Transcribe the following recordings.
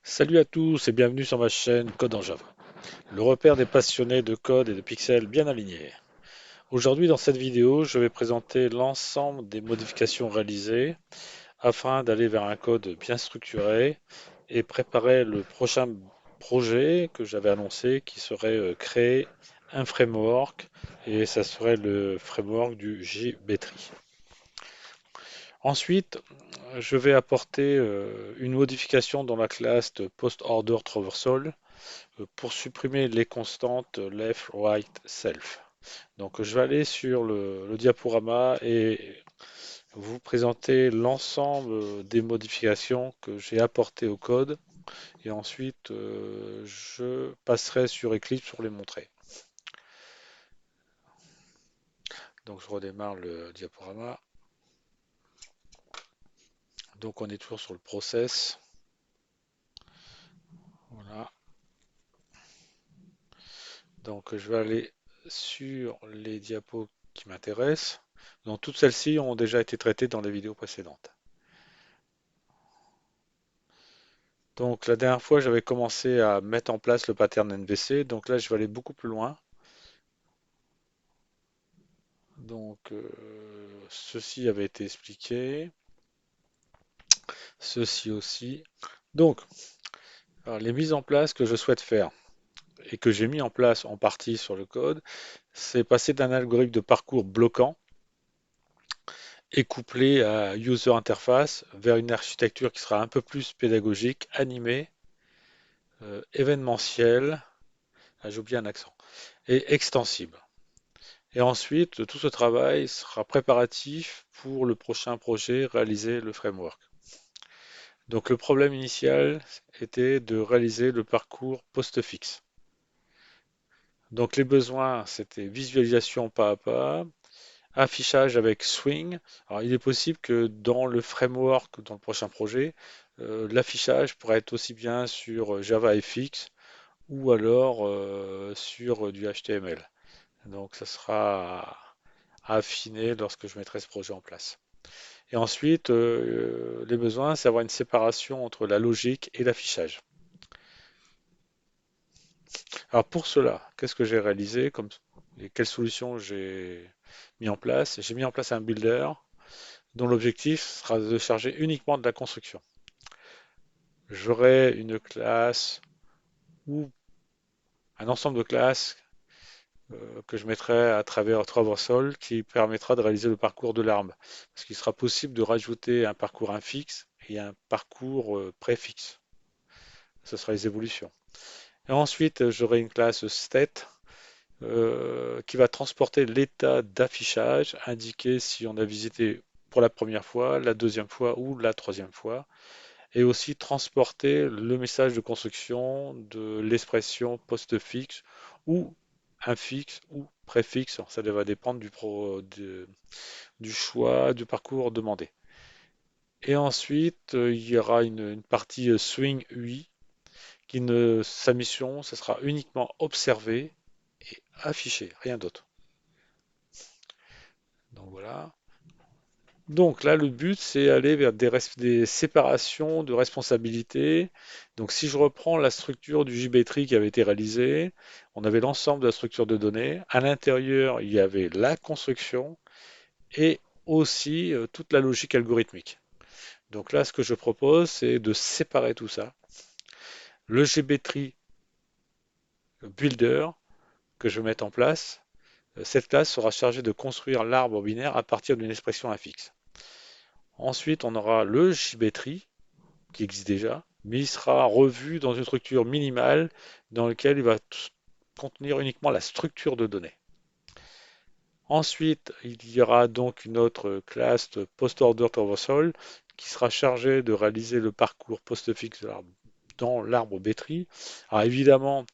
Salut à tous et bienvenue sur ma chaîne Code en Java, le repère des passionnés de code et de pixels bien alignés. Aujourd'hui dans cette vidéo, je vais présenter l'ensemble des modifications réalisées afin d'aller vers un code bien structuré et préparer le prochain projet que j'avais annoncé qui serait créer un framework et ça serait le framework du JBtree. Ensuite, je vais apporter une modification dans la classe de post-order traversal pour supprimer les constantes left, right, self. Donc je vais aller sur le diaporama et vous présenter l'ensemble des modifications que j'ai apportées au code et ensuite je passerai sur Eclipse pour les montrer. Donc je redémarre le diaporama. Donc on est toujours sur le process. Voilà. Donc je vais aller sur les diapos qui m'intéressent. Donc toutes celles-ci ont déjà été traitées dans les vidéos précédentes. Donc la dernière fois, j'avais commencé à mettre en place le pattern NVC. Donc là, je vais aller beaucoup plus loin. Donc ceci avait été expliqué. Ceci aussi. Donc, alors, les mises en place que je souhaite faire et que j'ai mis en place en partie sur le code, c'est passer d'un algorithme de parcours bloquant et couplé à user interface vers une architecture qui sera un peu plus pédagogique, animée, événementielle, ah, j'ai oublié un accent, et extensible. Et ensuite, tout ce travail sera préparatif pour le prochain projet, réaliser le framework. Donc le problème initial était de réaliser le parcours post-fixe. Donc les besoins, c'était visualisation pas à pas, affichage avec Swing. Alors il est possible que dans le framework, dans le prochain projet, l'affichage pourrait être aussi bien sur JavaFX ou alors sur du HTML. Donc ça sera à affiner lorsque je mettrai ce projet en place. Et ensuite, les besoins, c'est avoir une séparation entre la logique et l'affichage. Alors pour cela, qu'est-ce que j'ai réalisé et quelles solutions j'ai mis en place? J'ai mis en place un builder dont l'objectif sera de charger uniquement de la construction. J'aurai une classe ou un ensemble de classes que je mettrai à travers Traversal qui permettra de réaliser le parcours de l'arbre. Parce qu'il sera possible de rajouter un parcours infixe et un parcours préfixe. Ce sera les évolutions. Et ensuite, j'aurai une classe state qui va transporter l'état d'affichage, indiquer si on a visité pour la première fois, la deuxième fois ou la troisième fois, et aussi transporter le message de construction de l'expression postfixe ou infixe ou préfixe. Ça va dépendre du choix du parcours demandé. Et ensuite, il y aura une partie swing UI sa mission, ce sera uniquement observer et afficher, rien d'autre. Donc voilà. Donc là, le but, c'est aller vers des séparations de responsabilités. Donc si je reprends la structure du JBtree qui avait été réalisée, on avait l'ensemble de la structure de données. À l'intérieur, il y avait la construction et aussi toute la logique algorithmique. Donc là, ce que je propose, c'est de séparer tout ça. Le JBtree Builder que je vais mettre en place, cette classe sera chargée de construire l'arbre binaire à partir d'une expression infixe. Ensuite, on aura le JBtree qui existe déjà, mais il sera revu dans une structure minimale dans laquelle il va contenir uniquement la structure de données. Ensuite, il y aura donc une autre classe de post-order traversal qui sera chargée de réaliser le parcours postfixe dans l'arbre B-tree. Alors évidemment,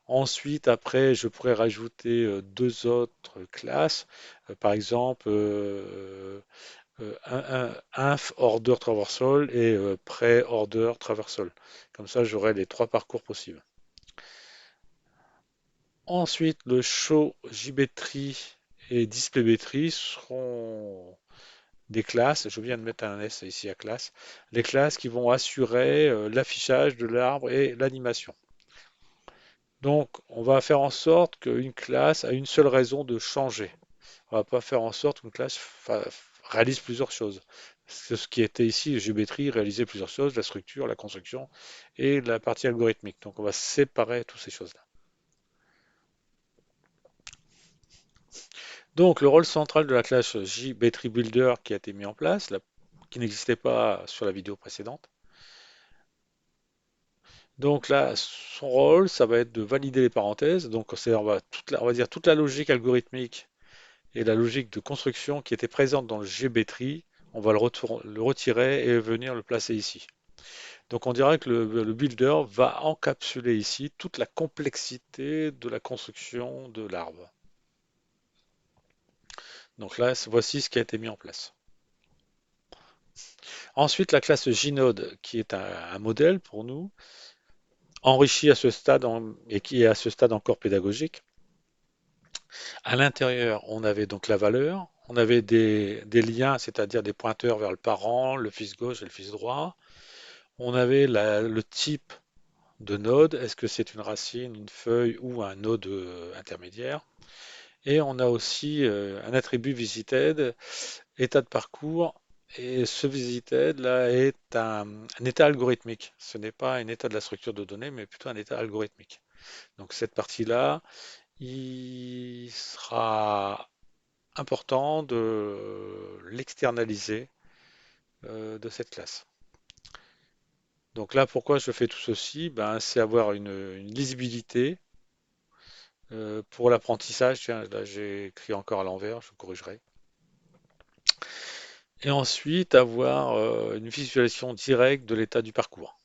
ensuite, après, je pourrais rajouter deux autres classes, par exemple inf order traversal et pré-order traversal. Comme ça, j'aurai les trois parcours possibles. Ensuite, le show JBtree et displayBtree seront des classes, je viens de mettre un S ici à classe, les classes qui vont assurer l'affichage de l'arbre et l'animation. Donc, on va faire en sorte qu'une classe a une seule raison de changer. On va pas faire en sorte qu'une classe réalise plusieurs choses. Ce qui était ici, géométrie réalisait plusieurs choses, la structure, la construction et la partie algorithmique. Donc, on va séparer toutes ces choses-là. Donc, le rôle central de la classe JBetree qui a été mis en place, qui n'existait pas sur la vidéo précédente. Donc là, son rôle, ça va être de valider les parenthèses. Donc, on va dire toute la logique algorithmique et la logique de construction qui était présente dans le GBtree, on va le retirer et venir le placer ici. Donc, on dirait que le builder va encapsuler ici toute la complexité de la construction de l'arbre. Donc là, voici ce qui a été mis en place. Ensuite, la classe JNode, qui est un modèle pour nous, enrichi à ce stade et qui est à ce stade encore pédagogique. À l'intérieur, on avait donc la valeur, on avait des liens, c'est-à-dire des pointeurs vers le parent, le fils gauche et le fils droit. On avait le type de node, est-ce que c'est une racine, une feuille ou un node intermédiaire. Et on a aussi un attribut visited, état de parcours. Et ce visited là est un état algorithmique. Ce n'est pas un état de la structure de données, mais plutôt un état algorithmique. Donc cette partie-là, il sera important de l'externaliser de cette classe. Donc là, pourquoi je fais tout ceci? Ben, c'est avoir une lisibilité pour l'apprentissage. Tiens, là j'ai écrit encore à l'envers, je corrigerai. Et ensuite, avoir une visualisation directe de l'état du parcours.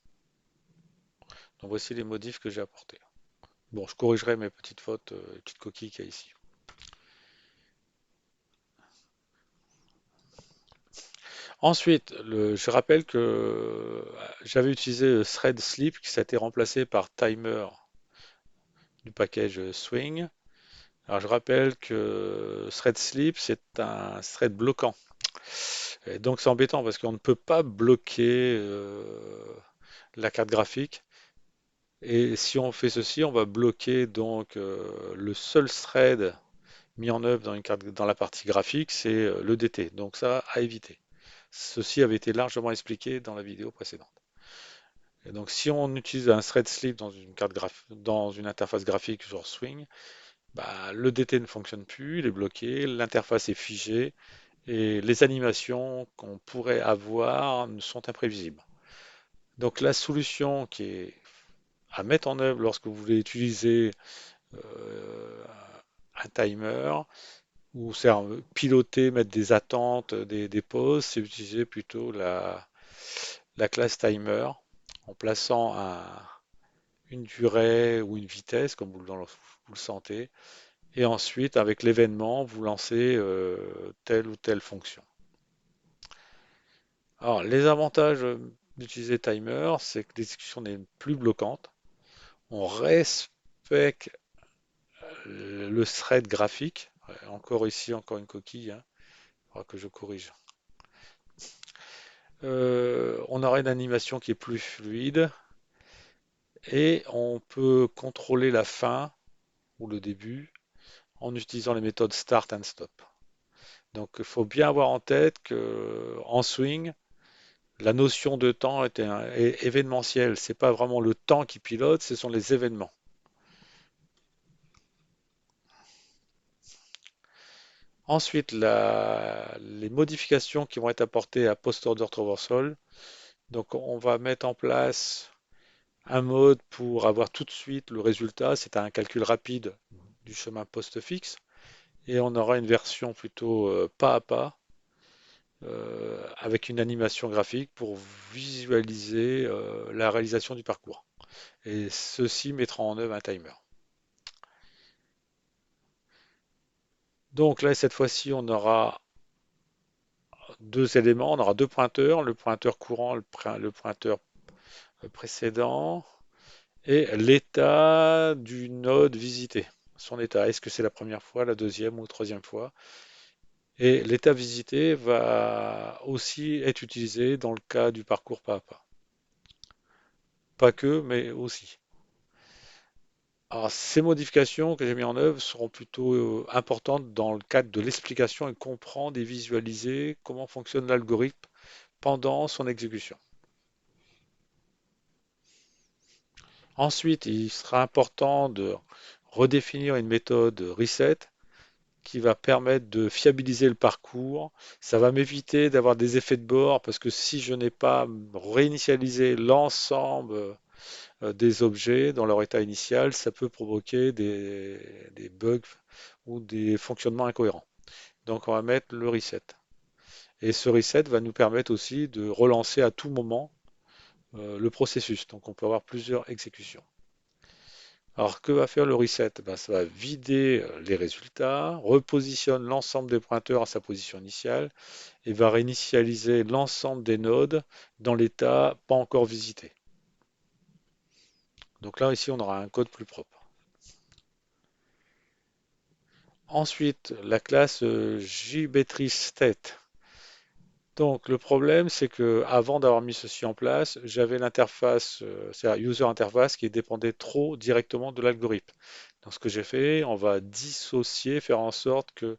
Donc voici les modifs que j'ai apportés. Bon, je corrigerai mes petites fautes, les petites coquilles qu'il y a ici. Ensuite, je rappelle que j'avais utilisé thread sleep qui s'est été remplacé par timer du package Swing. Alors je rappelle que thread sleep c'est un thread bloquant. Et donc c'est embêtant parce qu'on ne peut pas bloquer la carte graphique. Et si on fait ceci, on va bloquer donc le seul thread mis en œuvre dans la partie graphique, c'est l'EDT. Donc ça à éviter. Ceci avait été largement expliqué dans la vidéo précédente. Et donc, si on utilise un thread sleeve dans une interface graphique genre Swing, bah, le DT ne fonctionne plus, il est bloqué, l'interface est figée et les animations qu'on pourrait avoir sont imprévisibles. Donc, la solution qui est à mettre en œuvre lorsque vous voulez utiliser euh, un timer ou piloter, mettre des attentes, des pauses, c'est utiliser plutôt la classe timer en plaçant une durée ou une vitesse, comme vous le sentez, et ensuite, avec l'événement, vous lancez telle ou telle fonction. Alors, les avantages d'utiliser Timer, c'est que l'exécution n'est plus bloquante. On respecte le thread graphique. Encore ici, encore une coquille, hein. Il faudra que je corrige. On aura une animation qui est plus fluide et on peut contrôler la fin ou le début en utilisant les méthodes start and stop. Donc il faut bien avoir en tête que en swing, la notion de temps est événementielle. C'est pas vraiment le temps qui pilote, ce sont les événements. Ensuite, les modifications qui vont être apportées à post-order traversal. Donc on va mettre en place un mode pour avoir tout de suite le résultat. C'est un calcul rapide du chemin post-fixe. Et on aura une version plutôt pas à pas avec une animation graphique pour visualiser la réalisation du parcours. Et ceci mettra en œuvre un timer. Donc là, cette fois-ci, on aura deux éléments, on aura deux pointeurs, le pointeur courant, le pointeur précédent, et l'état du node visité, son état. Est-ce que c'est la première fois, la deuxième ou troisième fois? Et l'état visité va aussi être utilisé dans le cas du parcours pas à pas. Pas que, mais aussi. Alors, ces modifications que j'ai mis en œuvre seront plutôt importantes dans le cadre de l'explication et comprendre et visualiser comment fonctionne l'algorithme pendant son exécution. Ensuite, il sera important de redéfinir une méthode reset qui va permettre de fiabiliser le parcours. Ça va m'éviter d'avoir des effets de bord parce que si je n'ai pas réinitialisé l'ensemble des objets dans leur état initial, ça peut provoquer des bugs ou des fonctionnements incohérents. Donc on va mettre le reset. Et ce reset va nous permettre aussi de relancer à tout moment le processus. Donc on peut avoir plusieurs exécutions. Alors que va faire le reset? Ben, ça va vider les résultats, repositionne l'ensemble des pointeurs à sa position initiale et va réinitialiser l'ensemble des nodes dans l'état pas encore visité. Donc là, ici, on aura un code plus propre. Ensuite, la classe JBetryState. Donc le problème, c'est que avant d'avoir mis ceci en place, j'avais l'interface, c'est-à-dire user interface, qui dépendait trop directement de l'algorithme. Donc ce que j'ai fait, on va dissocier, faire en sorte que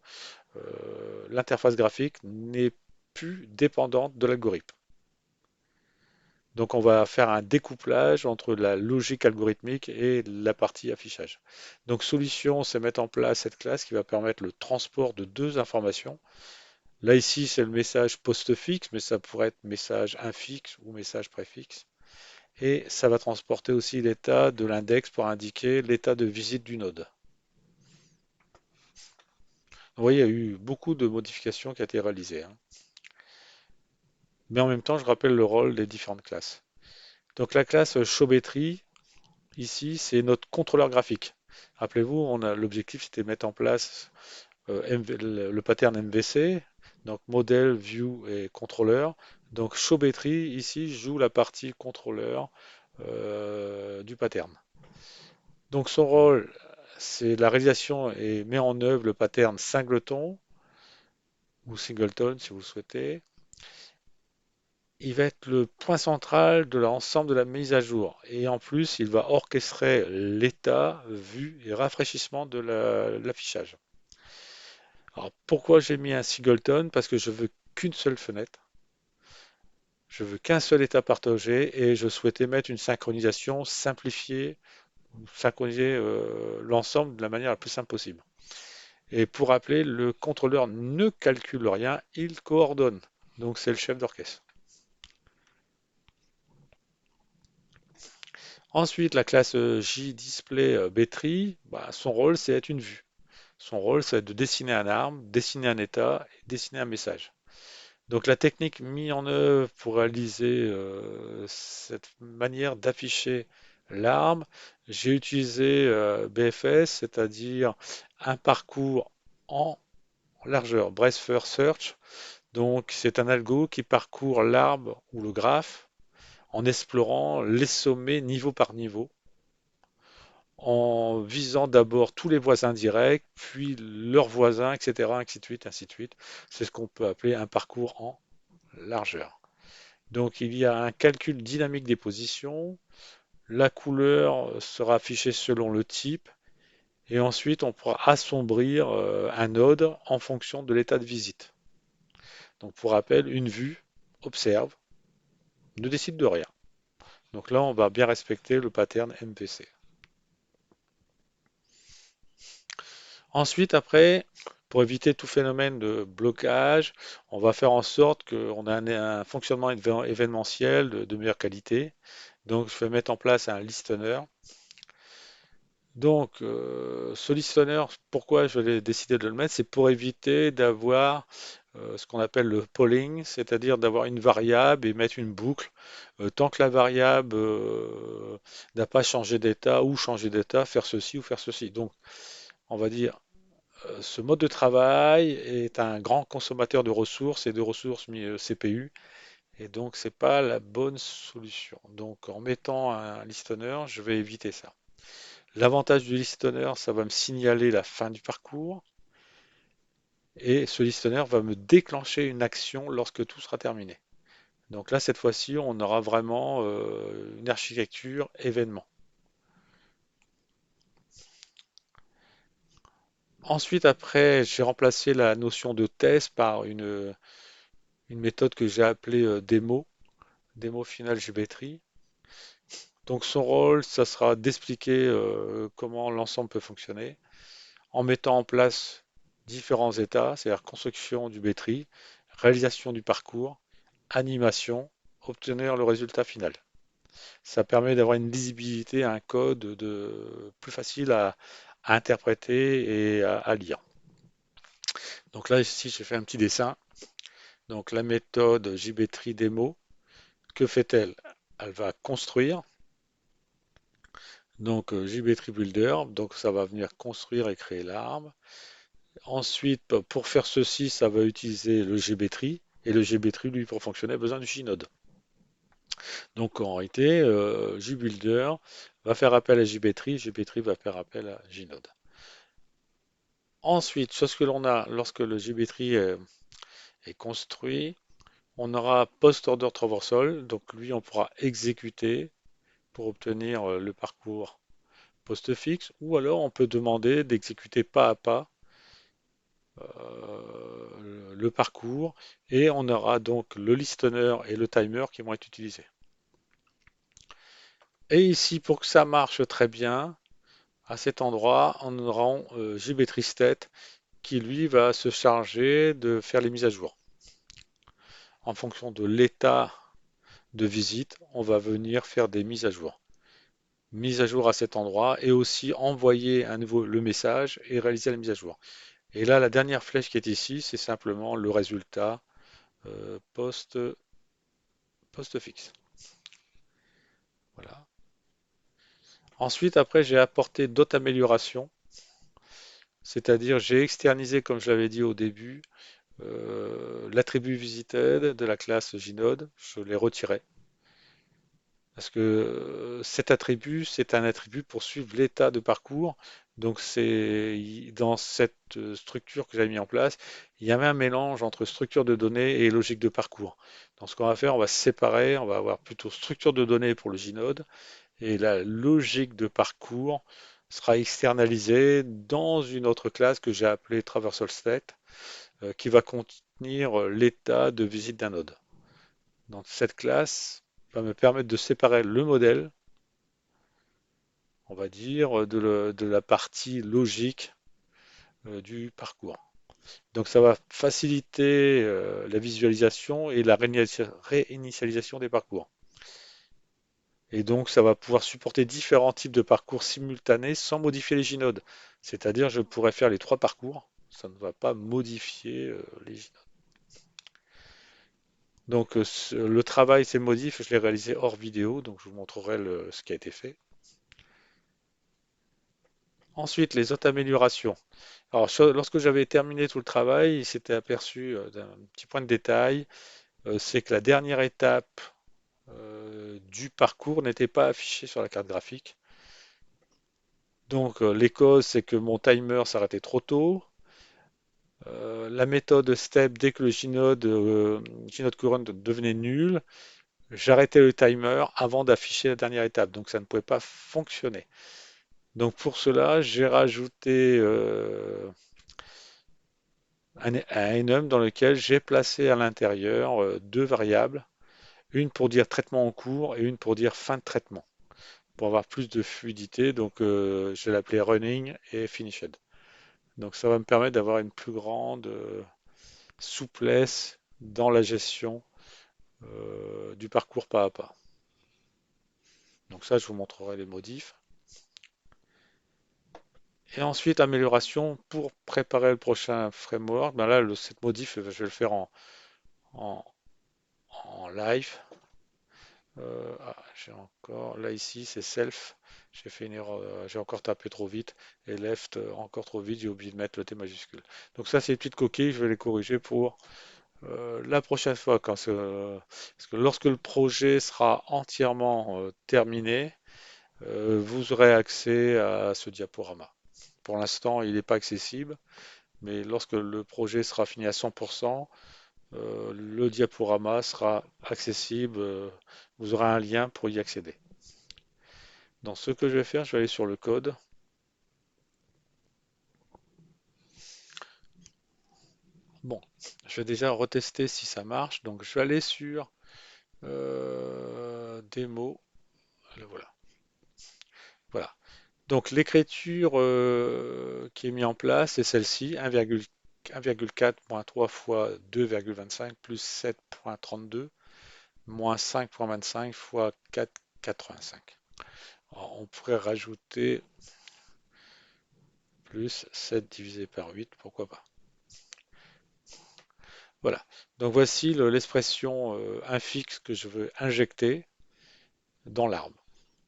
l'interface graphique n'est plus dépendante de l'algorithme. Donc on va faire un découplage entre la logique algorithmique et la partie affichage. Donc solution, c'est mettre en place cette classe qui va permettre le transport de deux informations. Là ici, c'est le message postfixe, mais ça pourrait être message infixe ou message préfixe. Et ça va transporter aussi l'état de l'index pour indiquer l'état de visite du node. Vous voyez, il y a eu beaucoup de modifications qui ont été réalisées, hein. Mais en même temps, je rappelle le rôle des différentes classes. Donc la classe Chaumetry, ici, c'est notre contrôleur graphique. Rappelez-vous, l'objectif c'était de mettre en place le pattern MVC, donc modèle, view et contrôleur. Donc Chaumetry, ici, joue la partie contrôleur du pattern. Donc son rôle, c'est la réalisation et met en œuvre le pattern singleton ou singleton si vous le souhaitez. Il va être le point central de l'ensemble de la mise à jour. Et en plus, il va orchestrer l'état, vue et rafraîchissement de l'affichage. Alors pourquoi j'ai mis un singleton? Parce que je veux qu'une seule fenêtre. Je veux qu'un seul état partagé et je souhaitais mettre une synchronisation simplifiée, synchroniser l'ensemble de la manière la plus simple possible. Et pour rappeler, le contrôleur ne calcule rien, il coordonne. Donc c'est le chef d'orchestre. Ensuite, la classe JDisplay Battery, bah, son rôle c'est être une vue. Son rôle c'est de dessiner un arbre, dessiner un état et dessiner un message. Donc la technique mise en œuvre pour réaliser cette manière d'afficher l'arbre, j'ai utilisé BFS, c'est-à-dire un parcours en largeur, Breadth First Search. Donc c'est un algo qui parcourt l'arbre ou le graphe en explorant les sommets niveau par niveau, en visant d'abord tous les voisins directs, puis leurs voisins, etc., ainsi de suite, ainsi de suite. C'est ce qu'on peut appeler un parcours en largeur. Donc il y a un calcul dynamique des positions, la couleur sera affichée selon le type, et ensuite on pourra assombrir un node en fonction de l'état de visite. Donc pour rappel, une vue observe, ne décide de rien. Donc là, on va bien respecter le pattern MVC. Ensuite, après, pour éviter tout phénomène de blocage, on va faire en sorte qu'on a un fonctionnement événementiel de meilleure qualité. Donc, je vais mettre en place un listener. Donc, ce listener, pourquoi je vais décider de le mettre? C'est pour éviter d'avoir ce qu'on appelle le polling, c'est-à-dire d'avoir une variable et mettre une boucle. Tant que la variable n'a pas changé d'état ou changé d'état, faire ceci ou faire ceci. Donc, on va dire, ce mode de travail est un grand consommateur de ressources et de ressources CPU, et donc c'est pas la bonne solution. Donc, en mettant un listener, je vais éviter ça. L'avantage du listener, ça va me signaler la fin du parcours. et ce listener va me déclencher une action lorsque tout sera terminé. Donc là, cette fois-ci, on aura vraiment une architecture événement. Ensuite, après, j'ai remplacé la notion de test par une méthode que j'ai appelée démo final geometry. Donc son rôle, ça sera d'expliquer comment l'ensemble peut fonctionner en mettant en place différents états, c'est-à-dire construction du Bétri, réalisation du parcours, animation, obtenir le résultat final. Ça permet d'avoir une lisibilité, un code plus facile à interpréter et à lire. Donc là, ici, j'ai fait un petit dessin. Donc la méthode JBtree Demo, que fait-elle? Elle va construire. Donc JBtree Builder, donc ça va venir construire et créer l'arbre. Ensuite, pour faire ceci, ça va utiliser le GBtree. Et le GBtree, lui, pour fonctionner, a besoin du Gnode. Donc en réalité, JBuilder va faire appel à JBtree, JBtree va faire appel à Gnode. Ensuite, ce que l'on a lorsque le JBtree est construit, on aura post-order traversal. Donc lui, on pourra exécuter pour obtenir le parcours postfixe, ou alors on peut demander d'exécuter pas à pas le parcours, et on aura donc le listener et le timer qui vont être utilisés. Et ici, pour que ça marche très bien, à cet endroit, on aura JBTreeState qui lui va se charger de faire les mises à jour. En fonction de l'état de visite, on va venir faire des mises à jour. Mise à jour à cet endroit et aussi envoyer à nouveau le message et réaliser la mise à jour. Et là, la dernière flèche qui est ici, c'est simplement le résultat post, postfixe. Voilà. Ensuite, après, j'ai apporté d'autres améliorations, c'est-à-dire j'ai externisé, comme je l'avais dit au début, l'attribut visited de la classe Gnode, je l'ai retiré. Parce que cet attribut, c'est un attribut pour suivre l'état de parcours. Donc c'est dans cette structure que j'avais mis en place, il y avait un mélange entre structure de données et logique de parcours. Donc ce qu'on va faire, on va se séparer, on va avoir plutôt structure de données pour le Gnode et la logique de parcours sera externalisée dans une autre classe que j'ai appelée Traversal State, qui va contenir l'état de visite d'un node. Donc cette classe va me permettre de séparer le modèle, on va dire, de la partie logique du parcours. Donc ça va faciliter la visualisation et la réinitialisation des parcours. Et donc ça va pouvoir supporter différents types de parcours simultanés sans modifier les gynodes. C'est-à-dire je pourrais faire les trois parcours, ça ne va pas modifier les gynodes. Donc le travail, ces modifs, je l'ai réalisé hors vidéo, donc je vous montrerai ce qui a été fait. Ensuite, les autres améliorations. Alors, lorsque j'avais terminé tout le travail, il s'était aperçu d'un petit point de détail, c'est que la dernière étape du parcours n'était pas affichée sur la carte graphique. Donc, les causes, c'est que mon timer s'arrêtait trop tôt. La méthode step, dès que le Gnode Current devenait nul, j'arrêtais le timer avant d'afficher la dernière étape. Donc, ça ne pouvait pas fonctionner. Donc, pour cela, j'ai rajouté un enum dans lequel j'ai placé à l'intérieur deux variables, une pour dire traitement en cours et une pour dire fin de traitement, pour avoir plus de fluidité. Donc je l'ai appelé running et finished. Donc ça va me permettre d'avoir une plus grande souplesse dans la gestion du parcours pas à pas. Donc ça, je vous montrerai les modifs. Et ensuite, amélioration pour préparer le prochain framework. Ben là, cette modif, je vais le faire en, en live. J'ai encore, là ici, c'est self. J'ai fait une erreur, j'ai encore tapé trop vite. Et left, encore trop vite, j'ai oublié de mettre le T majuscule. Donc ça, c'est des petites coquilles, je vais les corriger pour la prochaine fois. Parce que lorsque le projet sera entièrement terminé, vous aurez accès à ce diaporama. Pour l'instant, il n'est pas accessible, mais lorsque le projet sera fini à 100%, le diaporama sera accessible. Vous aurez un lien pour y accéder. Donc ce que je vais faire, je vais aller sur le code. Bon, je vais déjà retester si ça marche. Donc je vais aller sur démo. Le voilà. Voilà. Donc l'écriture qui est mise en place, c'est celle-ci, 1,4 moins 3 fois 2,25 plus 7,32 moins 5,25 fois 4,85. On pourrait rajouter plus 7 divisé par 8, pourquoi pas. Voilà. Donc voici l'expression infixe que je veux injecter dans l'arbre.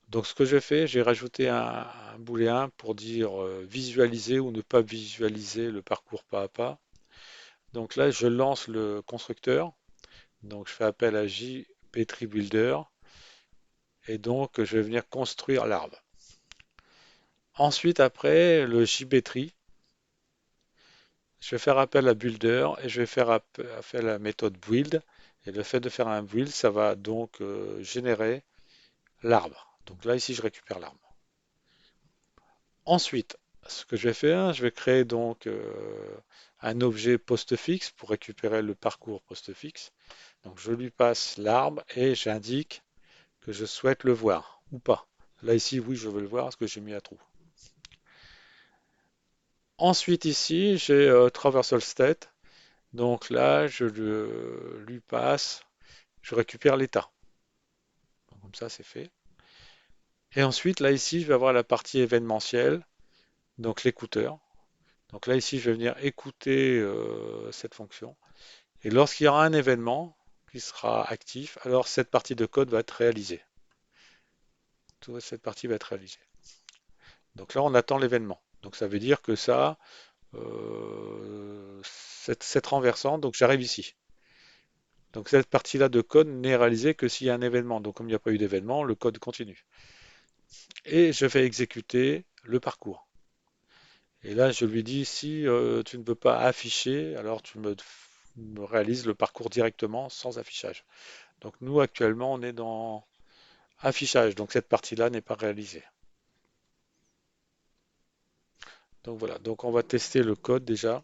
Donc ce que je fais, j'ai rajouté un booléen pour dire visualiser ou ne pas visualiser le parcours pas à pas. Donc là, je lance le constructeur. Donc je fais appel à JBtree Builder et donc je vais venir construire l'arbre. Ensuite, après le JBtree, je vais faire appel à Builder et je vais faire appel à la méthode build. Et le fait de faire un build, ça va donc générer l'arbre. Donc là, ici, je récupère l'arbre. Ensuite, ce que je vais faire, je vais créer donc un objet postfixe pour récupérer le parcours postfixe. Donc je lui passe l'arbre et j'indique que je souhaite le voir ou pas. Là ici, oui, je veux le voir parce que j'ai mis un trou. Ensuite ici, j'ai traversal state. Donc là, lui passe, je récupère l'état. Comme ça, c'est fait. Et ensuite, là ici, je vais avoir la partie événementielle, donc l'écouteur. Donc là ici, je vais venir écouter cette fonction. Et lorsqu'il y aura un événement qui sera actif, alors cette partie de code va être réalisée. Toute cette partie va être réalisée. Donc là, on attend l'événement. Donc ça veut dire que ça, cette renversante, donc j'arrive ici. Donc cette partie-là de code n'est réalisée que s'il y a un événement. Donc comme il n'y a pas eu d'événement, le code continue. Et je vais exécuter le parcours. Et là, je lui dis, si tu ne peux pas afficher, alors me réalises le parcours directement sans affichage. Donc nous, actuellement, on est dans affichage. Donc cette partie-là n'est pas réalisée. Donc voilà, donc on va tester le code déjà.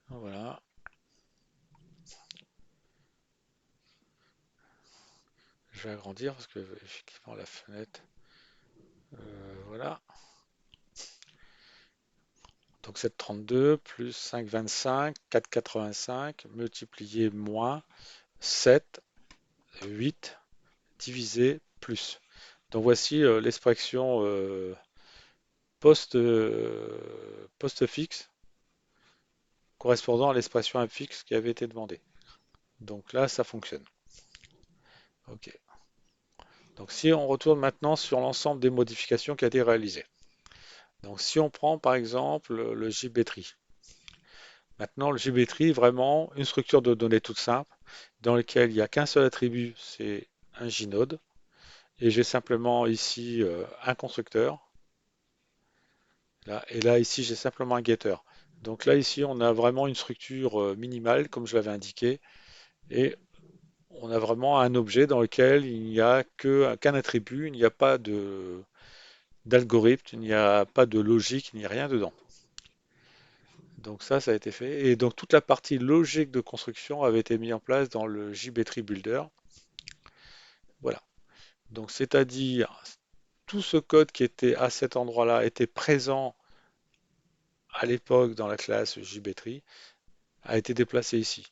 Voilà, je vais agrandir parce que effectivement la fenêtre, voilà. Donc 7,32 plus 5,25, 4,85 multiplié moins 7, 8 divisé plus. Donc voici l'expression postfixe correspondant à l'expression infixe qui avait été demandée. Donc là, ça fonctionne. OK. Donc si on retourne maintenant sur l'ensemble des modifications qui a été réalisées. Donc si on prend par exemple le JBtree. Maintenant, le JBtree est vraiment une structure de données toute simple dans laquelle il n'y a qu'un seul attribut, c'est un JNode. Et j'ai simplement ici un constructeur. Là, et là, ici, j'ai simplement un getter. Donc là, ici, on a vraiment une structure minimale, comme je l'avais indiqué. Et on a vraiment un objet dans lequel il n'y a qu'un attribut, il n'y a pas d'algorithme, il n'y a pas de logique, il n'y a rien dedans. Donc ça a été fait. Et donc toute la partie logique de construction avait été mise en place dans le JBtree Builder. Voilà. Donc c'est-à-dire tout ce code qui était à cet endroit-là était présent à l'époque dans la classe JBtree a été déplacé ici.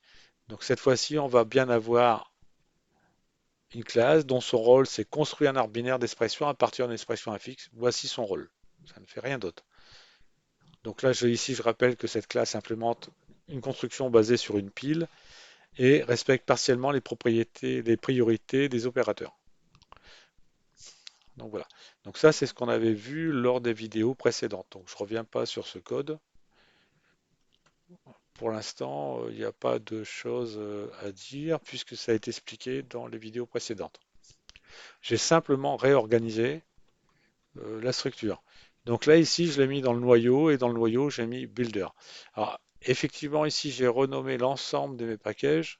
Donc cette fois-ci, on va bien avoir une classe dont son rôle c'est construire un arbre binaire d'expression à partir d'une expression infixe. Voici son rôle. Ça ne fait rien d'autre. Donc là, ici, je rappelle que cette classe implémente une construction basée sur une pile et respecte partiellement les propriétés, les priorités des opérateurs. Donc voilà. Donc ça, c'est ce qu'on avait vu lors des vidéos précédentes. Donc je ne reviens pas sur ce code. Pour l'instant, il n'y a pas de choses à dire puisque ça a été expliqué dans les vidéos précédentes. J'ai simplement réorganisé la structure. Donc là, ici, je l'ai mis dans le noyau et dans le noyau, j'ai mis Builder. Alors, effectivement, ici, j'ai renommé l'ensemble de mes packages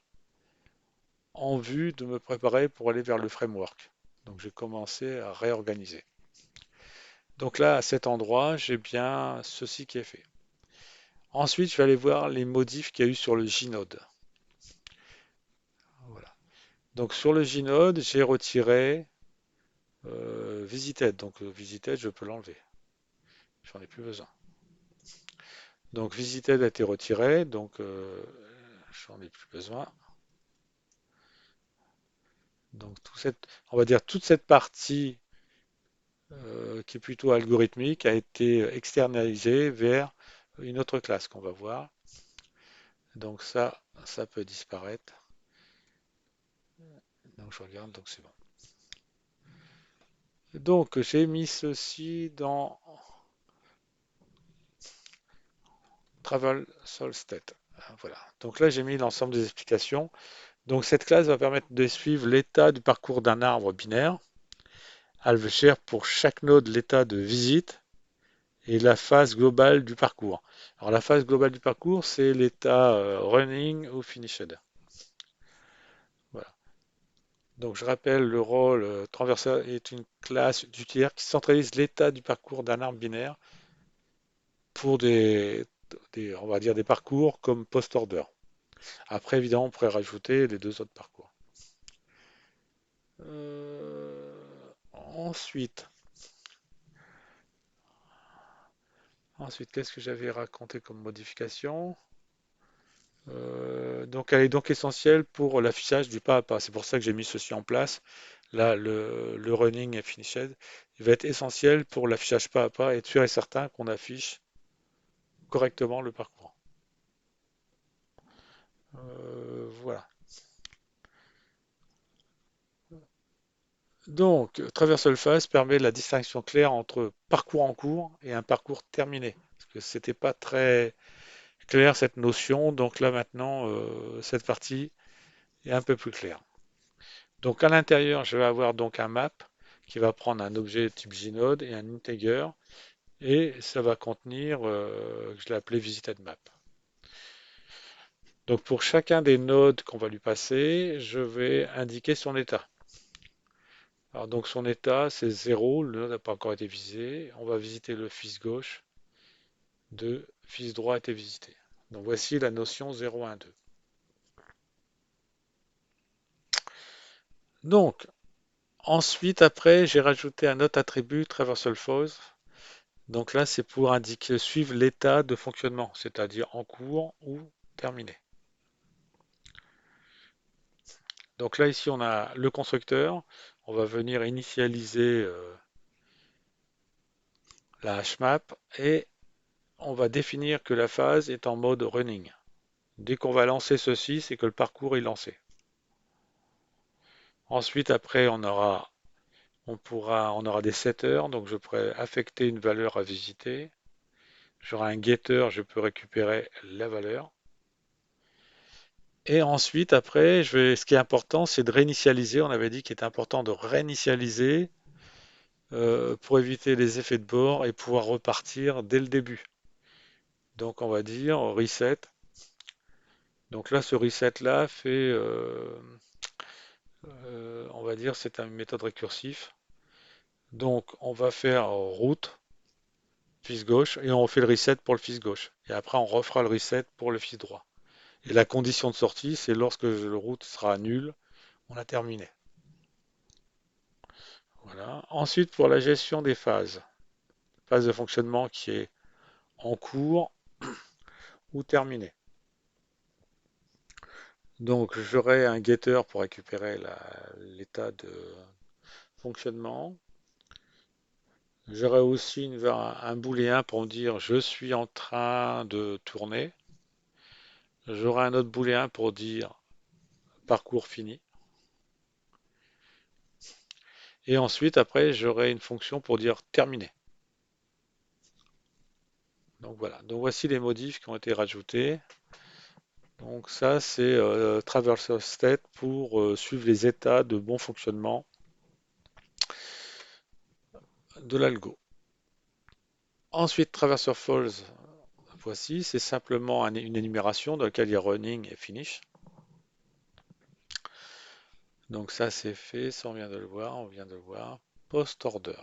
en vue de me préparer pour aller vers le framework. Donc, j'ai commencé à réorganiser. Donc là, à cet endroit, j'ai bien ceci qui est fait. Ensuite, je vais aller voir les modifs qu'il y a eu sur le Gnode. Voilà. Donc sur le Gnode, j'ai retiré Visited. Donc Visited, je peux l'enlever. J'en ai plus besoin. Donc Visited a été retiré, donc j'en ai plus besoin. Donc on va dire toute cette partie qui est plutôt algorithmique a été externalisée vers une autre classe qu'on va voir. Donc ça peut disparaître. Donc je regarde, donc c'est bon. Donc j'ai mis ceci dans Travel Solstate. Voilà. Donc là j'ai mis l'ensemble des explications. Donc cette classe va permettre de suivre l'état du parcours d'un arbre binaire. Elle gère pour chaque node l'état de visite et la phase globale du parcours. Alors la phase globale du parcours, c'est l'état running ou finished. Voilà. Donc je rappelle, le rôle transversal est une classe utilitaire qui centralise l'état du parcours d'un arbre binaire pour on va dire des parcours comme post-order. Après, évidemment, on pourrait rajouter les deux autres parcours. Ensuite, qu'est-ce que j'avais raconté comme modification? Donc, elle est donc essentielle pour l'affichage du pas à pas. C'est pour ça que j'ai mis ceci en place. Là, le running est finished. Il va être essentiel pour l'affichage pas à pas et être sûr et certain qu'on affiche correctement le parcours. Voilà. Donc, Traversal Phase permet la distinction claire entre parcours en cours et un parcours terminé. Parce que c'était pas très clair cette notion. Donc là maintenant, cette partie est un peu plus claire. Donc à l'intérieur, je vais avoir donc un map qui va prendre un objet type Gnode et un integer et ça va contenir, je l'ai appelé visited map. Donc pour chacun des nodes qu'on va lui passer, je vais indiquer son état. Alors donc son état c'est 0, le node n'a pas encore été visité. On va visiter le fils gauche de fils droit a été visité. Donc voici la notion 0, 1, 2. Donc ensuite, après, j'ai rajouté un autre attribut traversal pause. Donc là, c'est pour indiquer, suivre l'état de fonctionnement, c'est-à-dire en cours ou terminé. Donc là, ici, on a le constructeur. On va venir initialiser la HMAP et on va définir que la phase est en mode running. Dès qu'on va lancer ceci, c'est que le parcours est lancé. Ensuite, après, on aura des setters, donc je pourrais affecter une valeur à visiter. J'aurai un getter, je peux récupérer la valeur. Et ensuite, après, ce qui est important, c'est de réinitialiser. On avait dit qu'il était important de réinitialiser pour éviter les effets de bord et pouvoir repartir dès le début. Donc, on va dire reset. Donc là, ce reset-là fait, on va dire, c'est une méthode récursive. Donc, on va faire route, fils gauche, et on fait le reset pour le fils gauche. Et après, on refera le reset pour le fils droit. Et la condition de sortie, c'est lorsque le route sera nul, on a terminé. Voilà. Ensuite, pour la gestion des phases, phase de fonctionnement qui est en cours ou terminée. Donc, j'aurai un getter pour récupérer l'état de fonctionnement. J'aurai aussi un booléen pour me dire je suis en train de tourner. J'aurai un autre booléen pour dire parcours fini. Et ensuite, après, j'aurai une fonction pour dire terminé. Donc voilà. Donc voici les modifs qui ont été rajoutés. Donc ça, c'est Traversal State pour suivre les états de bon fonctionnement de l'algo. Ensuite, Traversor Falls, voici, c'est simplement une énumération dans laquelle il y a running et finish. Donc ça c'est fait, ça on vient de le voir, on vient de le voir. Post order.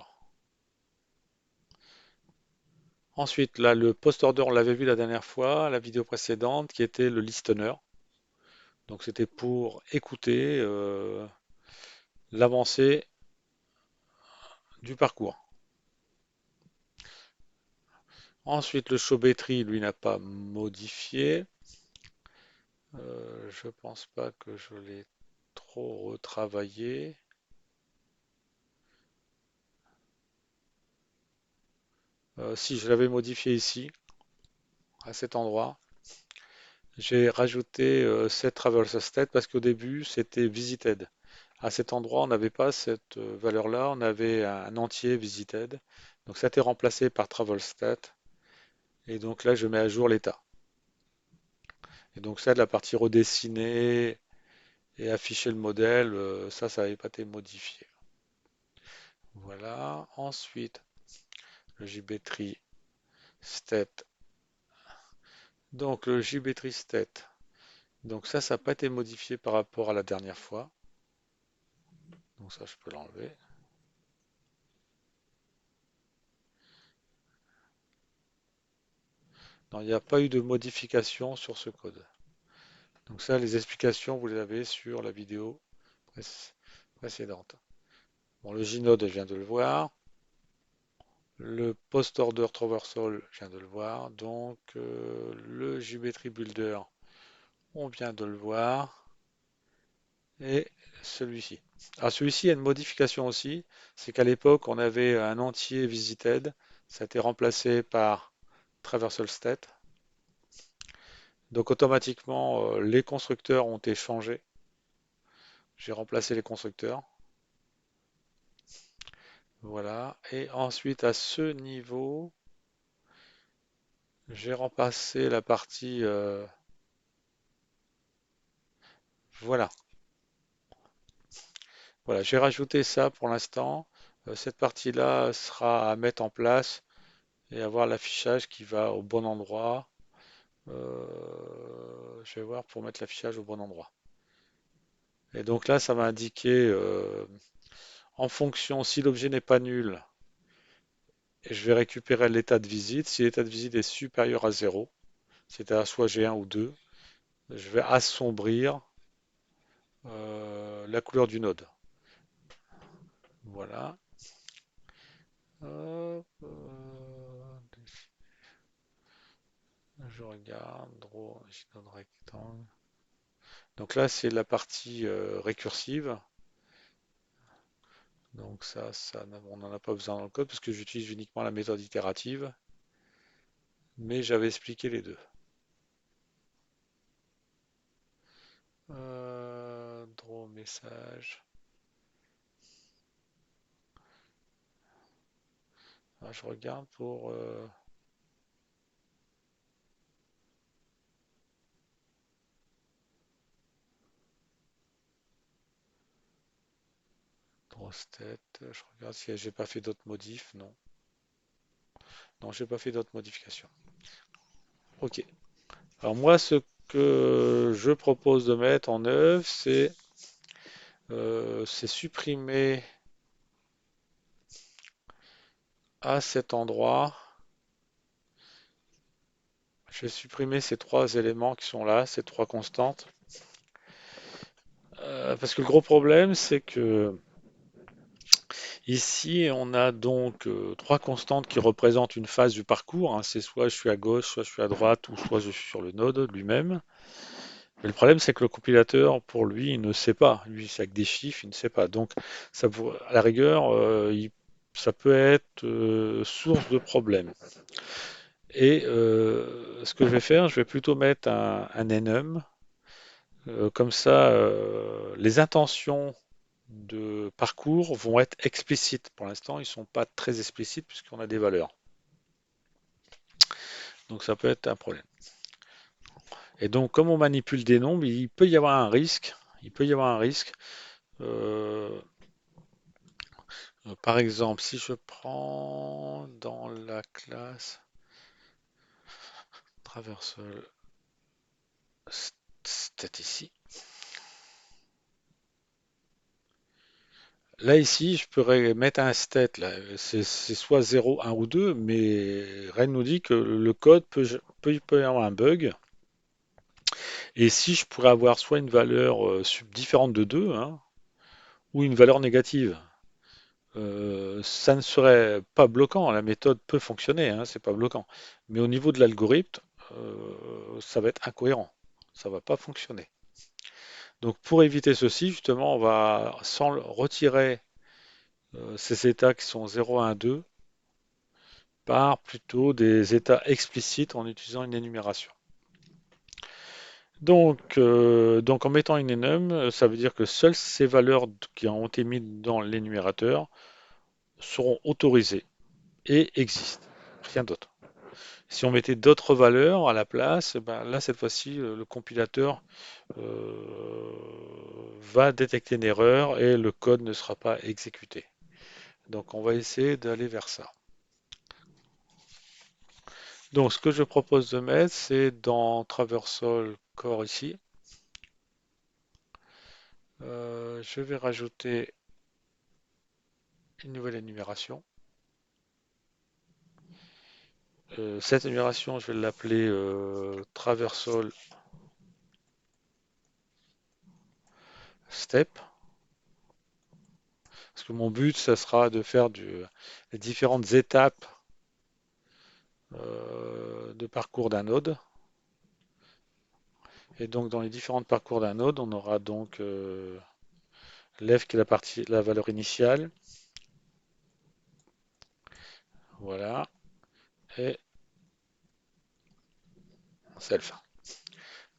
Ensuite, là, le post order, on l'avait vu la dernière fois, la vidéo précédente, qui était le listener. Donc c'était pour écouter l'avancée du parcours. Ensuite, le show battery, lui, n'a pas modifié. Je pense pas que je l'ai trop retravaillé. Si, je l'avais modifié ici, à cet endroit. J'ai rajouté set traverse state parce qu'au début, c'était visited. À cet endroit, on n'avait pas cette valeur-là, on avait un entier visited. Donc ça a été remplacé par travel stat. Et donc là, je mets à jour l'état. Et donc ça, de la partie redessiner et afficher le modèle, ça n'avait pas été modifié. Voilà. Ensuite, le JB-Tree state. Donc le JB-Tree state. Donc ça n'a pas été modifié par rapport à la dernière fois. Donc ça, je peux l'enlever. Non, il n'y a pas eu de modification sur ce code. Donc ça, les explications, vous les avez sur la vidéo précédente. Bon, le Gnode, je viens de le voir. Le post-order traversal, je viens de le voir. Donc, le Geometry Builder, on vient de le voir. Et celui-ci. Alors, celui-ci a une modification aussi. C'est qu'à l'époque, on avait un entier visited. Ça a été remplacé par traversal state. Donc, automatiquement, les constructeurs ont été changés. J'ai remplacé les constructeurs. Voilà. Et ensuite, à ce niveau, j'ai remplacé la partie. Voilà. Voilà, j'ai rajouté ça pour l'instant. Cette partie-là sera à mettre en place et avoir l'affichage qui va au bon endroit. Je vais voir pour mettre l'affichage au bon endroit. Et donc là, ça va indiquer en fonction, si l'objet n'est pas nul, je vais récupérer l'état de visite. Si l'état de visite est supérieur à 0, c'est-à-dire soit G1 ou 2, je vais assombrir la couleur du node. Voilà. Hop, je regarde, draw, node rectangle. Donc là, c'est la partie récursive. Donc ça, on n'en a pas besoin dans le code parce que j'utilise uniquement la méthode itérative. Mais j'avais expliqué les deux. Draw message. Ah, je regarde pour draw state. Je regarde si j'ai pas fait d'autres modifs. Non. Non, j'ai pas fait d'autres modifications. Ok. Alors moi, ce que je propose de mettre en œuvre, c'est supprimer à cet endroit. Je vais supprimer ces trois éléments qui sont là, ces trois constantes. Parce que le gros problème, c'est que ici, on a donc trois constantes qui représentent une phase du parcours, hein. C'est soit je suis à gauche, soit je suis à droite, ou soit je suis sur le node lui-même. Mais le problème, c'est que le compilateur, pour lui, il ne sait pas. Lui, c'est avec des chiffres, il ne sait pas. Donc, à la rigueur, ça peut être source de problème. Et ce que je vais faire, je vais plutôt mettre un enum. Comme ça, les intentions de parcours vont être explicites. Pour l'instant, ils ne sont pas très explicites puisqu'on a des valeurs. Donc ça peut être un problème. Et donc, comme on manipule des nombres, il peut y avoir un risque. Il peut y avoir un risque. euh, Par exemple, si je prends dans la classe traversal stat ici, là ici, je pourrais mettre un stat là. C'est soit 0, 1 ou 2, mais rien ne nous dit que le code peut y avoir un bug. Et si je pourrais avoir soit une valeur différente de 2, hein, ou une valeur négative. Ça ne serait pas bloquant, la méthode peut fonctionner, hein, c'est pas bloquant. Mais au niveau de l'algorithme, ça va être incohérent, ça va pas fonctionner. Donc pour éviter ceci, justement, on va sans retirer ces états qui sont 0, 1, 2 par plutôt des états explicites en utilisant une énumération. Donc en mettant une enum, ça veut dire que seules ces valeurs qui ont été mises dans l'énumérateur seront autorisées et existent, rien d'autre. Si on mettait d'autres valeurs à la place, eh ben là, cette fois-ci, le compilateur va détecter une erreur et le code ne sera pas exécuté. Donc, on va essayer d'aller vers ça. Donc, ce que je propose de mettre, c'est dans Traversal Core ici. Je vais rajouter une nouvelle énumération. Cette énumération, je vais l'appeler Traversal Step. Parce que mon but, ça sera de faire les différentes étapes de parcours d'un node. Et donc dans les différents parcours d'un node, on aura donc l'F qui est la valeur initiale, voilà, et self.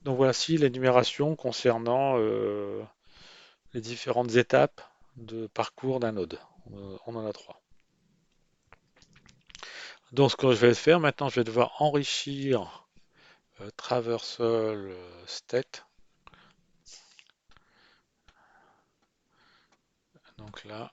Donc voici l'énumération concernant les différentes étapes de parcours d'un node. On en a trois. Donc ce que je vais faire maintenant, je vais devoir enrichir traversal state. Donc là,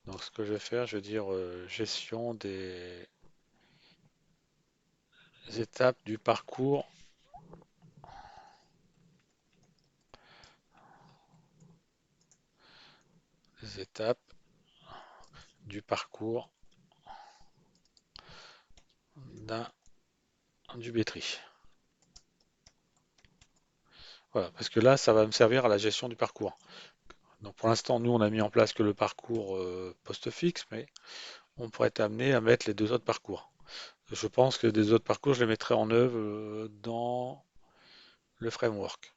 donc ce que je vais faire, je vais dire gestion des étapes du parcours, des étapes du parcours d'un du Bétri. Voilà, parce que là, ça va me servir à la gestion du parcours. Donc pour l'instant, nous, on a mis en place que le parcours post-fixe, mais on pourrait être amené à mettre les deux autres parcours. Je pense que des autres parcours, je les mettrai en œuvre dans le framework.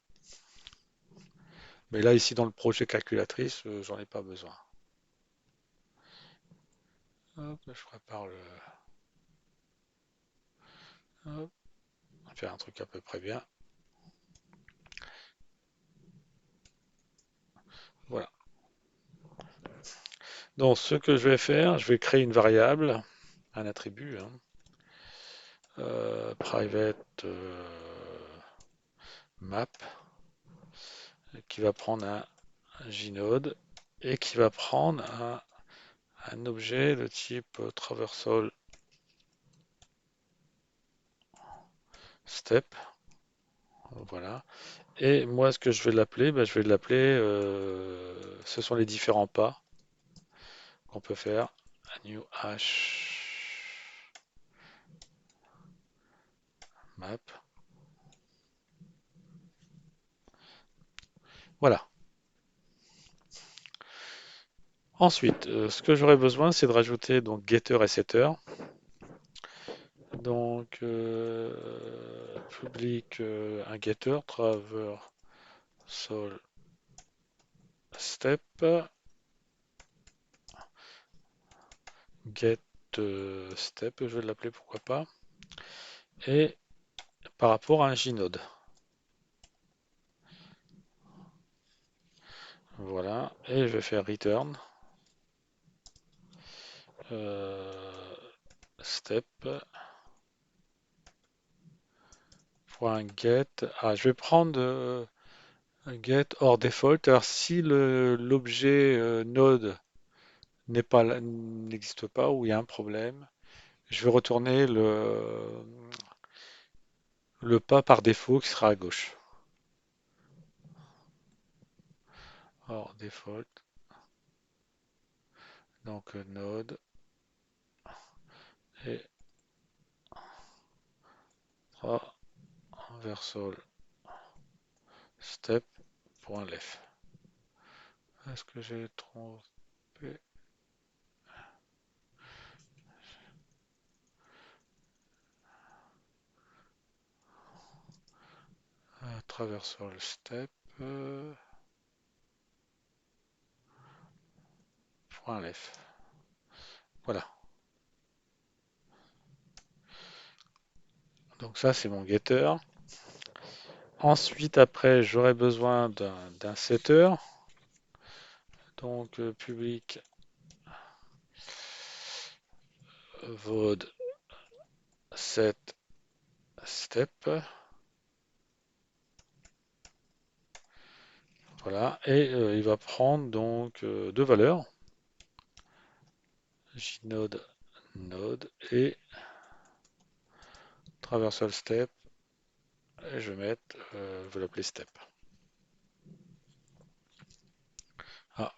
Mais là, ici, dans le projet calculatrice, j'en ai pas besoin. Hop, je prépare le... Hop, on va faire un truc à peu près bien. Voilà. Donc ce que je vais faire, je vais créer une variable, un attribut, hein, private map, qui va prendre un Gnode et qui va prendre un objet de type traversal step. Voilà. Et moi, ce que je vais l'appeler, ben, je vais l'appeler, ce sont les différents pas qu'on peut faire. A new hash map. Voilà. Ensuite, ce que j'aurais besoin, c'est de rajouter donc getter et setter. Donc, public un getter traversal step get step, je vais l'appeler pourquoi pas, et par rapport à un Gnode. Voilà, et je vais faire return step .get. Ah, je vais prendre get or default. Alors si l'objet node n'est pas n'existe pas ou il y a un problème, je vais retourner le pas par défaut qui sera à gauche. Or default, donc node et transversal step.left. Est-ce que j'ai trompé? Traversal step point left. Voilà. Donc ça c'est mon getter. Ensuite après j'aurai besoin d'un setter. Donc public void set step. Voilà. Et il va prendre donc deux valeurs. Gnode node et traversal step. Et je vais mettre, je vais l'appeler step. Ah,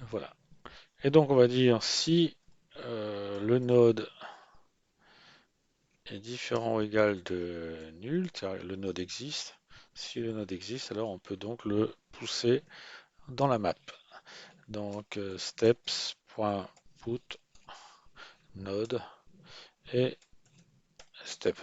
voilà. Et donc on va dire si le node est différent ou égal de nul, c'est-à-dire le node existe. Si le node existe, alors on peut donc le pousser dans la map. Donc steps.put node et step.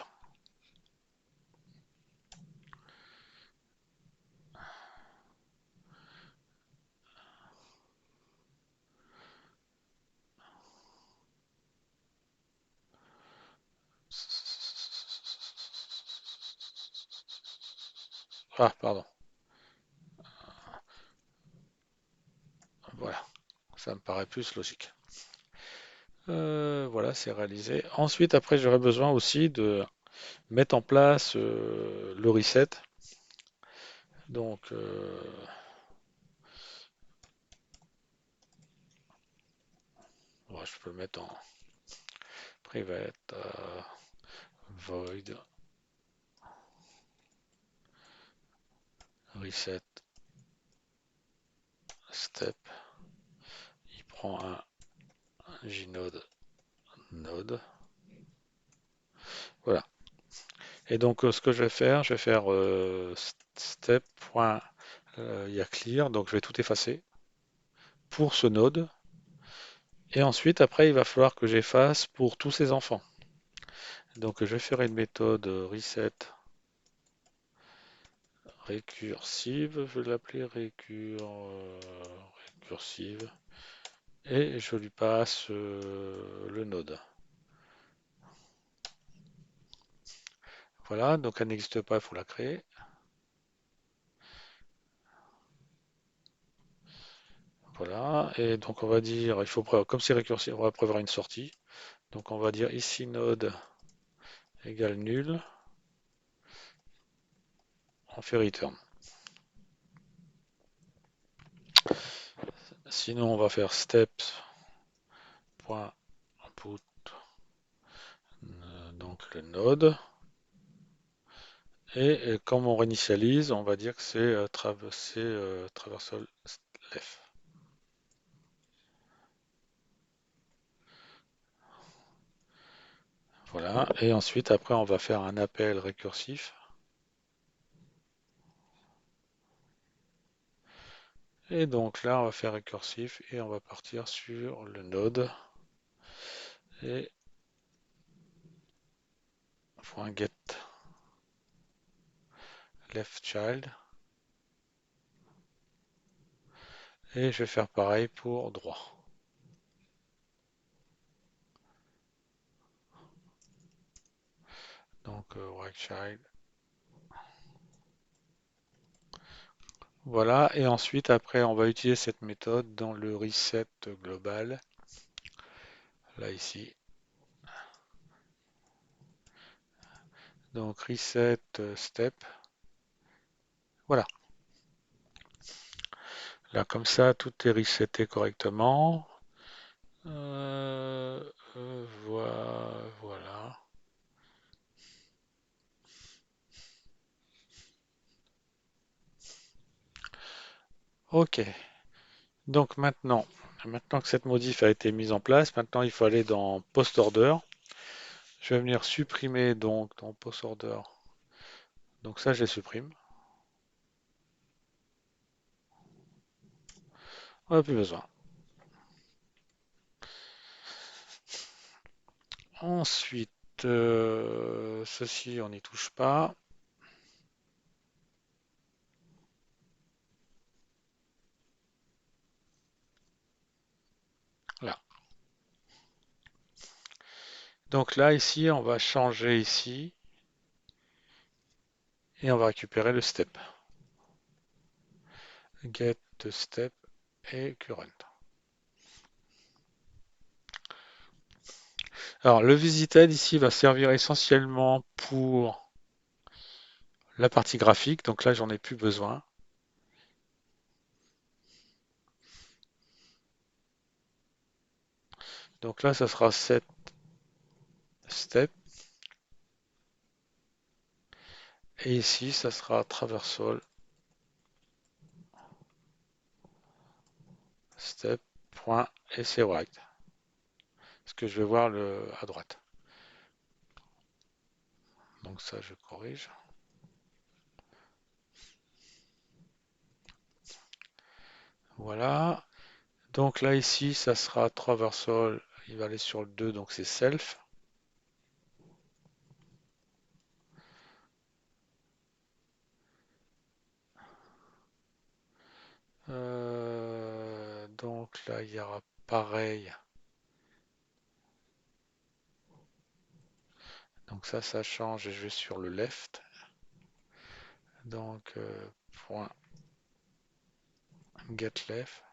Ah, pardon. Voilà, ça me paraît plus logique. Voilà, c'est réalisé. Ensuite, après, j'aurais besoin aussi de mettre en place le reset. Donc, ouais, je peux le mettre en private void reset step. Il prend un gnode node. Voilà. Et donc, ce que je vais faire step. Il y a clear, donc je vais tout effacer pour ce node. Et ensuite, après, il va falloir que j'efface pour tous ses enfants. Donc, je vais faire une méthode reset récursive. Je vais l'appeler récursive. Et je lui passe le node. Voilà, donc elle n'existe pas, il faut la créer. Voilà, et donc on va dire, comme c'est récursif, on va prévoir une sortie. Donc on va dire ici node égale nul, on fait return. Sinon on va faire steps.put donc le node. Et comme on réinitialise, on va dire que c'est traversal left. Voilà, et ensuite après on va faire un appel récursif. Et donc là on va faire récursif et on va partir sur le node et .get left child. Et je vais faire pareil pour droit. Donc right child. Voilà, et ensuite après on va utiliser cette méthode dans le reset global. Là ici. Donc reset step. Voilà. Là, comme ça, tout est reseté correctement. Voilà. Ok. Donc maintenant que cette modif a été mise en place, maintenant il faut aller dans Post Order. Je vais venir supprimer donc dans Post Order. Donc ça, je les supprime. On n'a plus besoin. Ensuite, ceci, on n'y touche pas. Là. Donc là, ici, on va changer ici et on va récupérer le step. Get step et current. Alors, le visited ici va servir essentiellement pour la partie graphique. Donc là, j'en ai plus besoin. Donc là, ça sera set step. Et ici, ça sera traversal step.et c'est right. Parce que je vais voir à droite. Donc ça, je corrige. Voilà. Donc là, ici, ça sera traversal. Il va aller sur le 2, donc c'est self. Donc là, il y aura pareil. Donc ça change et je vais sur le left. Donc, point get left.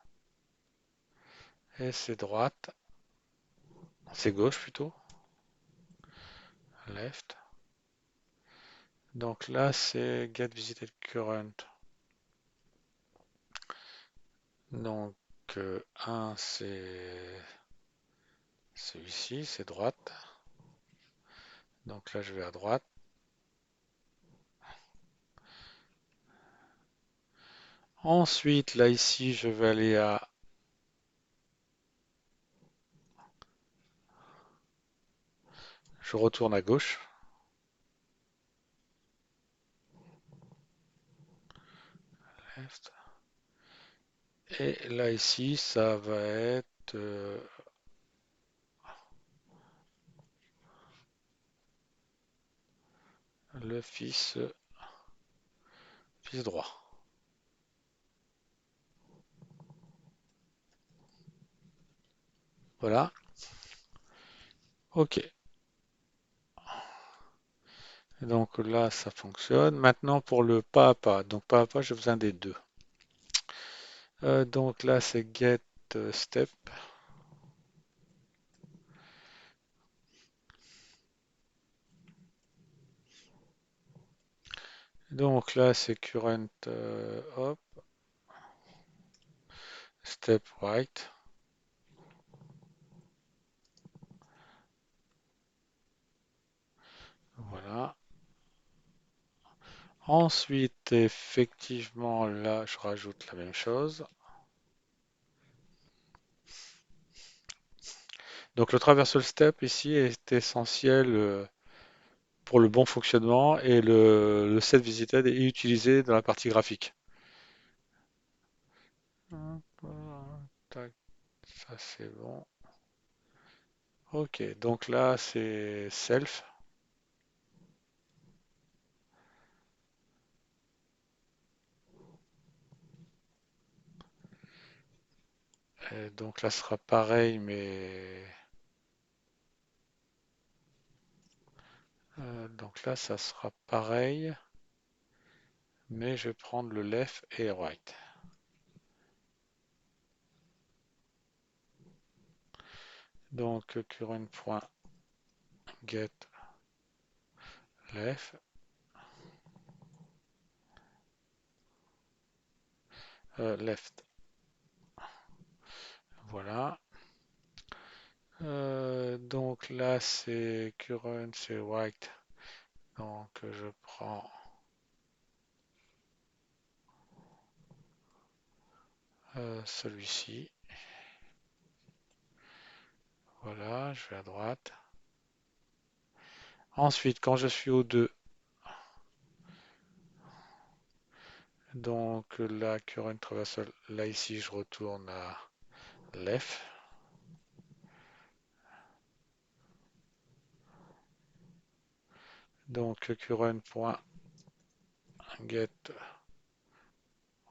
Et c'est droite. C'est gauche plutôt. Left. Donc là, c'est get visited current. Donc, 1, c'est celui-ci, c'est droite. Donc là, je vais à droite. Ensuite, là, ici, je vais aller à... Je retourne à gauche. Left. Et là, ici, ça va être le fils droit. Voilà. OK. Donc là, ça fonctionne. Maintenant, pour le pas à pas. Donc, pas à pas, j'ai besoin des deux. Donc là, c'est get step. Donc là, c'est current hop, step right. Voilà. Ensuite, effectivement, là, je rajoute la même chose. Donc le traversal step ici est essentiel pour le bon fonctionnement et le set visited est utilisé dans la partie graphique. Hop, tac, ça c'est bon. Ok, donc là c'est self. Et donc là ce sera pareil, mais donc là ça sera pareil, mais je vais prendre le left et right. Donc current.get left, left. Voilà. Donc là, c'est current, c'est right. Donc je prends celui-ci. Voilà, je vais à droite. Ensuite, quand je suis au 2, donc là, current traversal, là ici, je retourne à left. Donc current.get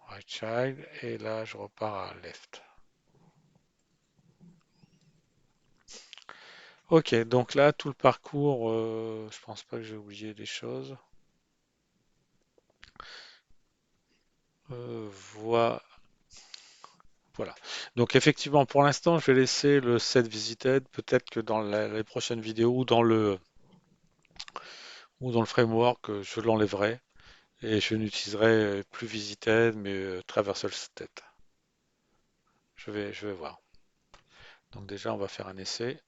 right child, et là, je repars à left. Ok, donc là, tout le parcours, je pense pas que j'ai oublié des choses. Euh, voi- Voilà. Donc effectivement, pour l'instant, je vais laisser le set visited. Peut-être que dans les prochaines vidéos ou dans le framework, je l'enlèverai et je n'utiliserai plus visited, mais traversal state. Je vais voir. Donc déjà, on va faire un essai.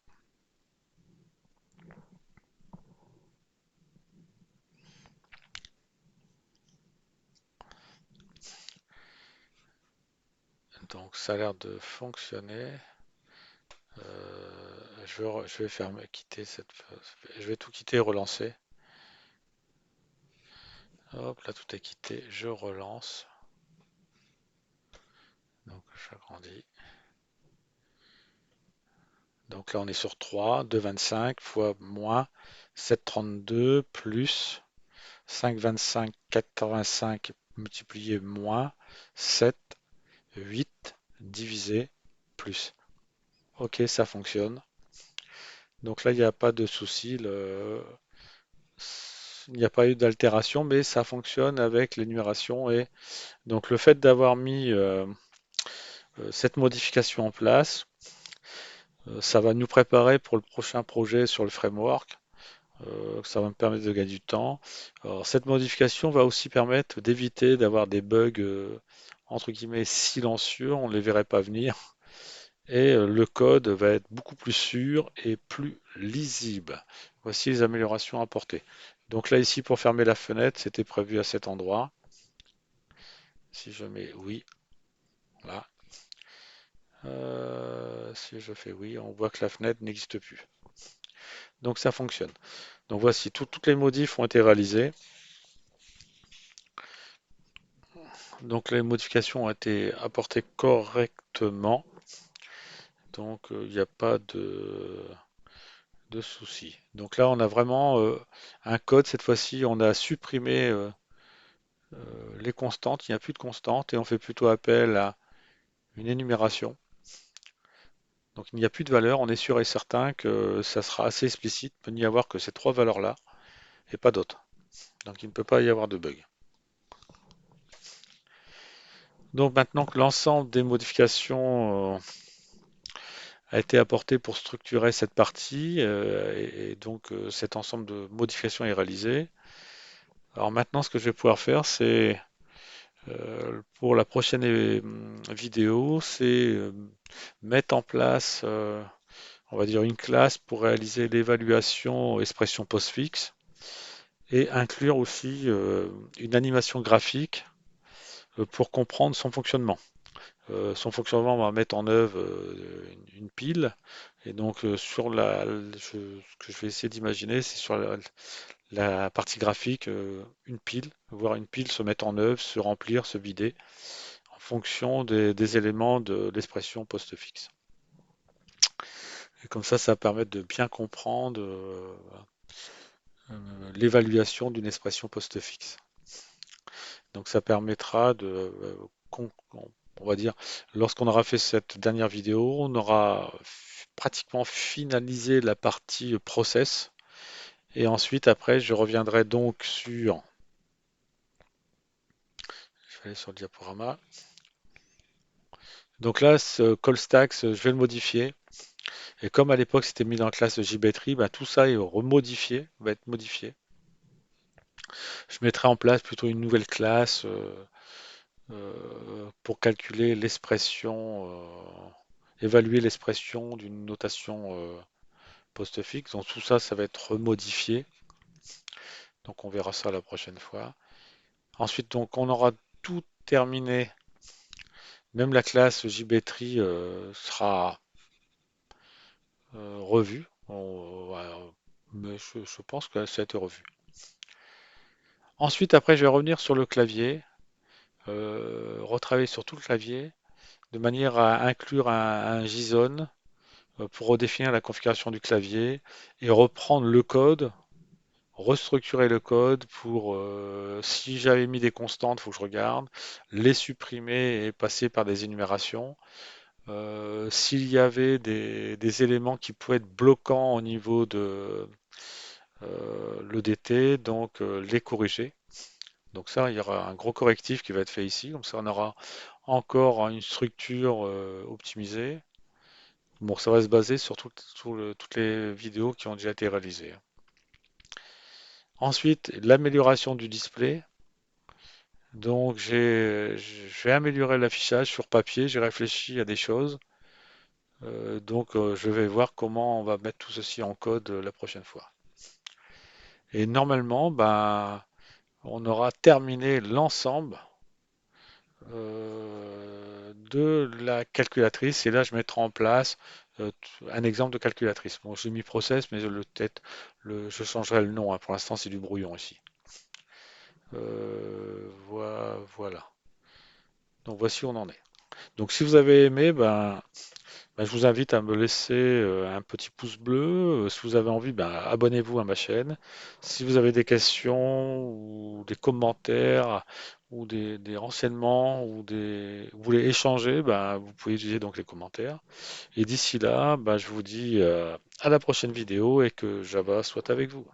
Donc ça a l'air de fonctionner. Je vais faire quitter cette phase. Je vais tout quitter et relancer. Hop, là tout est quitté. Je relance. Donc j'agrandis. Donc là on est sur 3, 2,25 fois moins 7,32 plus 5,25, 85 multiplié moins 7, 8 divisé plus. Ok, ça fonctionne. Donc là, il n'y a pas de souci. Il n'y a pas eu d'altération, mais ça fonctionne avec l'énumération. Et donc le fait d'avoir mis cette modification en place, ça va nous préparer pour le prochain projet sur le framework. Ça va me permettre de gagner du temps. Alors, cette modification va aussi permettre d'éviter d'avoir des bugs entre guillemets silencieux, on ne les verrait pas venir. Et le code va être beaucoup plus sûr et plus lisible. Voici les améliorations apportées. Donc là ici pour fermer la fenêtre, c'était prévu à cet endroit. Si je mets oui, là. Si je fais oui, on voit que la fenêtre n'existe plus. Donc ça fonctionne. Donc voici, toutes les modifs ont été réalisées. Donc les modifications ont été apportées correctement. Donc il n'y a pas de souci. Donc là on a vraiment un code. Cette fois-ci, on a supprimé les constantes. Il n'y a plus de constantes et on fait plutôt appel à une énumération. Donc il n'y a plus de valeur. On est sûr et certain que ça sera assez explicite. Il peut n'y avoir que ces trois valeurs-là et pas d'autres. Donc il ne peut pas y avoir de bug. Donc maintenant que l'ensemble des modifications a été apporté pour structurer cette partie et donc cet ensemble de modifications est réalisé. Alors maintenant, ce que je vais pouvoir faire, c'est pour la prochaine vidéo, c'est mettre en place, on va dire, une classe pour réaliser l'évaluation expression postfixe et inclure aussi une animation graphique pour comprendre son fonctionnement. Son fonctionnement va mettre en œuvre une pile. Et donc, ce que je vais essayer d'imaginer, c'est sur la partie graphique, une pile, voir une pile se mettre en œuvre, se remplir, se vider, en fonction des éléments de l'expression postfixe. Et comme ça va permettre de bien comprendre l'évaluation d'une expression postfixe. Donc, ça permettra on va dire, lorsqu'on aura fait cette dernière vidéo, on aura pratiquement finalisé la partie process. Et ensuite, après, je reviendrai donc je vais aller sur le diaporama. Donc là, ce call stacks, je vais le modifier. Et comme à l'époque, c'était mis dans la classe JBetry, bah, tout ça est remodifié, va être modifié. Je mettrai en place plutôt une nouvelle classe pour calculer l'expression, évaluer l'expression d'une notation postfixe. Donc tout ça, ça va être remodifié. Donc on verra ça la prochaine fois. Ensuite, donc on aura tout terminé. Même la classe JBtree sera revue. Mais je pense que ça a été revu. Ensuite, après, je vais revenir sur le clavier, retravailler sur tout le clavier, de manière à inclure un JSON pour redéfinir la configuration du clavier et reprendre le code, restructurer le code pour, si j'avais mis des constantes, il faut que je regarde, les supprimer et passer par des énumérations. S'il y avait des éléments qui pouvaient être bloquants au niveau de l'EDT, donc les corriger. Donc ça, il y aura un gros correctif qui va être fait ici. Comme ça, on aura encore une structure optimisée. Bon, ça va se baser sur toutes les vidéos qui ont déjà été réalisées. Ensuite, l'amélioration du display. Donc, je vais améliorer l'affichage sur papier. J'ai réfléchi à des choses. Donc, je vais voir comment on va mettre tout ceci en code la prochaine fois. Et normalement, ben, on aura terminé l'ensemble de la calculatrice. Et là, je mettrai en place un exemple de calculatrice. Bon, j'ai mis process, mais je changerai le nom, hein. Pour l'instant, c'est du brouillon ici. Voilà. Donc voici où on en est. Donc si vous avez aimé, je vous invite à me laisser un petit pouce bleu. Si vous avez envie, abonnez-vous à ma chaîne. Si vous avez des questions ou des commentaires ou des renseignements vous voulez échanger, vous pouvez utiliser donc les commentaires. Et d'ici là, je vous dis à la prochaine vidéo et que Java soit avec vous.